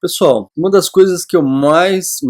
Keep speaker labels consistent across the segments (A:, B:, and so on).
A: Pessoal, uma das coisas que eu mais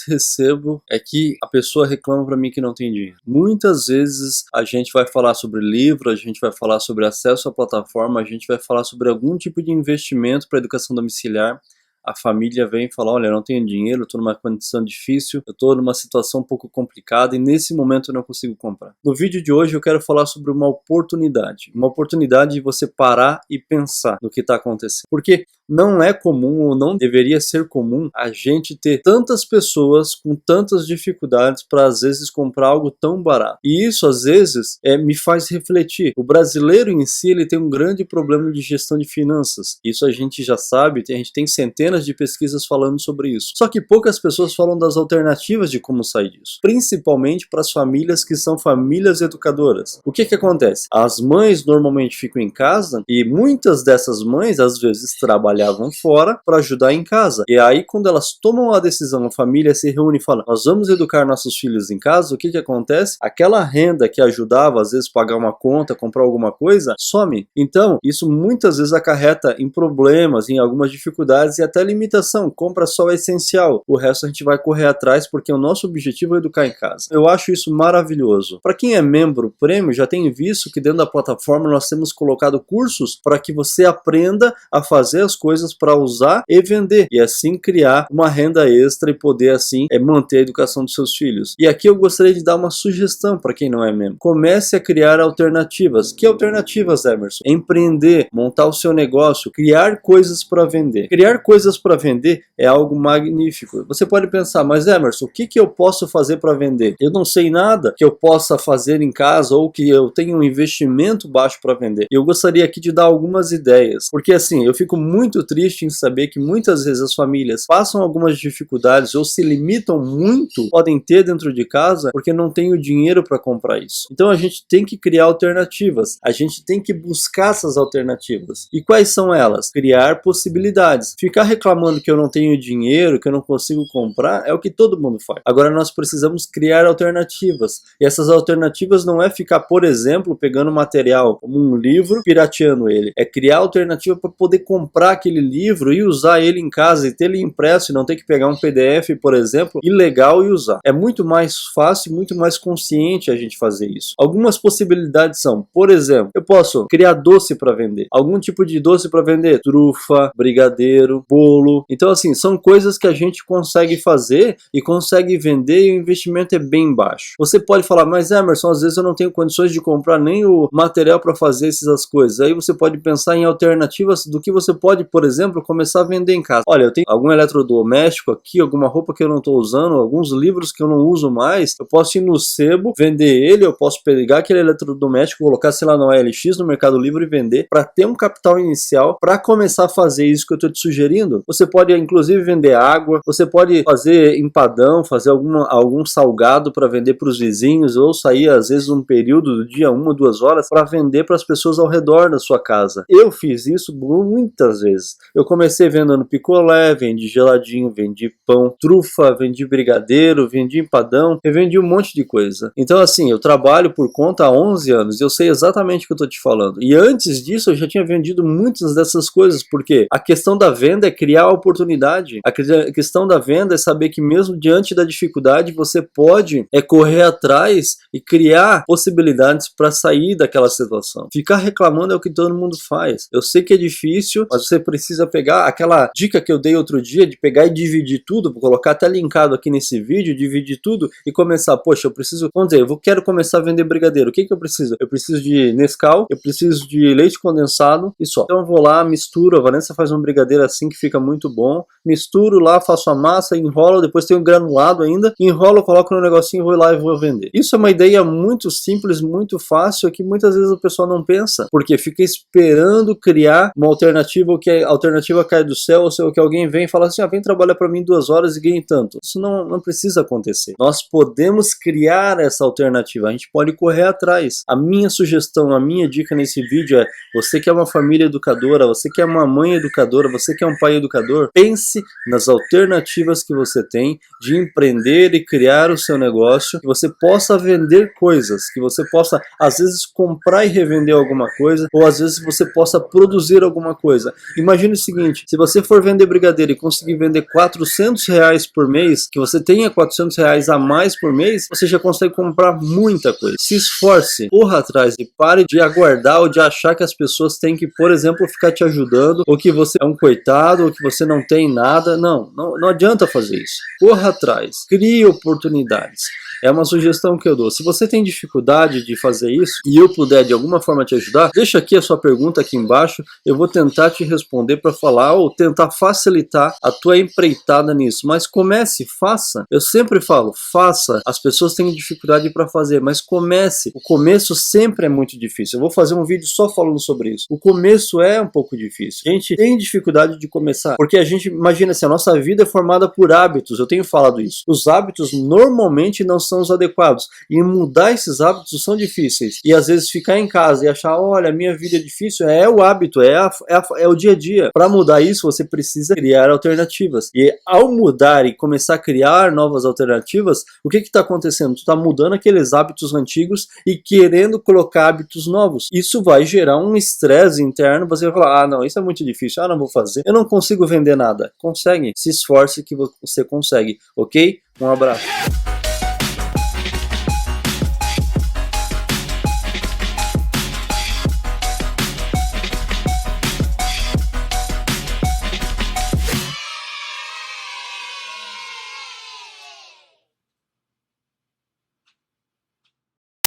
A: recebo é que a pessoa reclama pra mim que não tem dinheiro. Muitas vezes a gente vai falar sobre livro, a gente vai falar sobre acesso à plataforma, a gente vai falar sobre algum tipo de investimento para educação domiciliar. A família vem e fala, olha, eu não tenho dinheiro, eu estou numa condição difícil, eu estou numa situação um pouco complicada e nesse momento eu não consigo comprar. No vídeo de hoje eu quero falar sobre uma oportunidade de você parar e pensar no que está acontecendo. Porque não é comum ou não deveria ser comum a gente ter tantas pessoas com tantas dificuldades para às vezes comprar algo tão barato. E isso às vezes me faz refletir. O brasileiro em si ele tem um grande problema de gestão de finanças. Isso a gente já sabe, a gente tem centenas de pesquisas falando sobre isso. Só que poucas pessoas falam das alternativas de como sair disso. Principalmente para as famílias que são famílias educadoras. O que acontece? As mães normalmente ficam em casa e muitas dessas mães às vezes trabalhavam fora para ajudar em casa. E aí quando elas tomam a decisão, a família se reúne e fala, nós vamos educar nossos filhos em casa, o que acontece? Aquela renda que ajudava às vezes pagar uma conta, comprar alguma coisa, some. Então isso muitas vezes acarreta em problemas, em algumas dificuldades e até limitação, compra só o essencial, o resto a gente vai correr atrás porque o nosso objetivo é educar em casa. Eu acho isso maravilhoso. Para quem é membro Prêmio, já tem visto que dentro da plataforma nós temos colocado cursos para que você aprenda a fazer as coisas para usar e vender, e assim criar uma renda extra e poder assim manter a educação dos seus filhos. E aqui eu gostaria de dar uma sugestão para quem não é membro. Comece a criar alternativas. Que alternativas, Emerson? Empreender, montar o seu negócio, criar coisas para vender. Criar coisas para vender é algo magnífico. Você pode pensar, mas Emerson, o que eu posso fazer para vender? Eu não sei nada que eu possa fazer em casa ou que eu tenha um investimento baixo para vender. Eu gostaria aqui de dar algumas ideias, porque assim, eu fico muito triste em saber que muitas vezes as famílias passam algumas dificuldades ou se limitam muito, podem ter dentro de casa, porque não tem o dinheiro para comprar isso. Então a gente tem que criar alternativas, a gente tem que buscar essas alternativas. E quais são elas? Criar possibilidades. Ficar reclamando que eu não tenho dinheiro, que eu não consigo comprar, é o que todo mundo faz. Agora nós precisamos criar alternativas. E essas alternativas não é ficar, por exemplo, pegando material como um livro, pirateando ele. É criar alternativa para poder comprar aquele livro e usar ele em casa e ter ele impresso e não ter que pegar um PDF, por exemplo, ilegal e usar. É muito mais fácil, muito mais consciente a gente fazer isso. Algumas possibilidades são, por exemplo, eu posso criar doce para vender. Algum tipo de doce para vender? Trufa, brigadeiro, bolo. Então assim, são coisas que a gente consegue fazer e consegue vender e o investimento é bem baixo. Você pode falar, mas Emerson, às vezes eu não tenho condições de comprar nem o material para fazer essas coisas. Aí você pode pensar em alternativas do que você pode, por exemplo, começar a vender em casa. Olha, eu tenho algum eletrodoméstico aqui, alguma roupa que eu não estou usando, alguns livros que eu não uso mais, eu posso ir no sebo, vender ele, eu posso pegar aquele eletrodoméstico, colocar, sei lá, no OLX, no Mercado Livre e vender, para ter um capital inicial, para começar a fazer isso que eu estou te sugerindo. Você pode, inclusive, vender água, você pode fazer empadão, fazer algum salgado para vender para os vizinhos, ou sair, às vezes, um período do dia, 1 ou 2 horas, para vender para as pessoas ao redor da sua casa. Eu fiz isso muitas vezes. Eu comecei vendendo picolé, vendi geladinho, vendi pão, trufa, vendi brigadeiro, vendi empadão, eu vendi um monte de coisa. Então, assim, eu trabalho por conta há 11 anos, eu sei exatamente o que eu estou te falando. E antes disso, eu já tinha vendido muitas dessas coisas, porque a questão da venda é criar oportunidade. A questão da venda é saber que mesmo diante da dificuldade, você pode correr atrás e criar possibilidades para sair daquela situação. Ficar reclamando é o que todo mundo faz. Eu sei que é difícil, mas você precisa pegar aquela dica que eu dei outro dia, de pegar e dividir tudo, vou colocar até linkado aqui nesse vídeo, dividir tudo e começar, poxa, eu preciso, vamos dizer, quero começar a vender brigadeiro, o que eu preciso? Eu preciso de Nescau, eu preciso de leite condensado e só. Então eu vou lá, misturo, a Vanessa faz um brigadeiro assim que fica muito bom, misturo lá, faço a massa, enrolo, depois tem o granulado ainda, enrolo, coloco no negocinho, vou lá e vou vender. Isso é uma ideia muito simples, muito fácil, que muitas vezes o pessoal não pensa, porque fica esperando criar uma alternativa, ou que a alternativa cai do céu, ou que alguém vem e fala assim, vem trabalhar para mim 2 horas e ganhe tanto. Isso não precisa acontecer. Nós podemos criar essa alternativa, a gente pode correr atrás. A minha sugestão, a minha dica nesse vídeo é, você que é uma família educadora, você que é uma mãe educadora, você que é um pai educador, pense nas alternativas que você tem de empreender e criar o seu negócio, que você possa vender coisas, que você possa, às vezes, comprar e revender alguma coisa, ou às vezes você possa produzir alguma coisa. Imagina imagine o seguinte, se você for vender brigadeiro e conseguir vender R$400 por mês, que você tenha R$400 a mais por mês, você já consegue comprar muita coisa. Se esforce, corra atrás e pare de aguardar ou de achar que as pessoas têm que, por exemplo, ficar te ajudando, ou que você é um coitado, ou que você não tem nada. Não adianta fazer isso. Corra atrás, crie oportunidades. É uma sugestão que eu dou. Se você tem dificuldade de fazer isso e eu puder de alguma forma te ajudar, deixa aqui a sua pergunta aqui embaixo. Eu vou tentar te responder para falar ou tentar facilitar a tua empreitada nisso. Mas comece, faça. Eu sempre falo, faça. As pessoas têm dificuldade para fazer, mas comece. O começo sempre é muito difícil. Eu vou fazer um vídeo só falando sobre isso. O começo é um pouco difícil. A gente tem dificuldade de começar, porque a gente, imagina assim, a nossa vida é formada por hábitos. Eu tenho falado isso. Os hábitos normalmente não são os adequados. E mudar esses hábitos são difíceis. E às vezes ficar em casa e achar, olha, minha vida é difícil, é o hábito, é o dia a dia. Para mudar isso, você precisa criar alternativas. E ao mudar e começar a criar novas alternativas, o que está acontecendo? Tu está mudando aqueles hábitos antigos e querendo colocar hábitos novos. Isso vai gerar um estresse interno. Você vai falar, não, isso é muito difícil, não vou fazer. Eu não consigo vender nada. Consegue. Se esforce que você consegue, ok? Um abraço.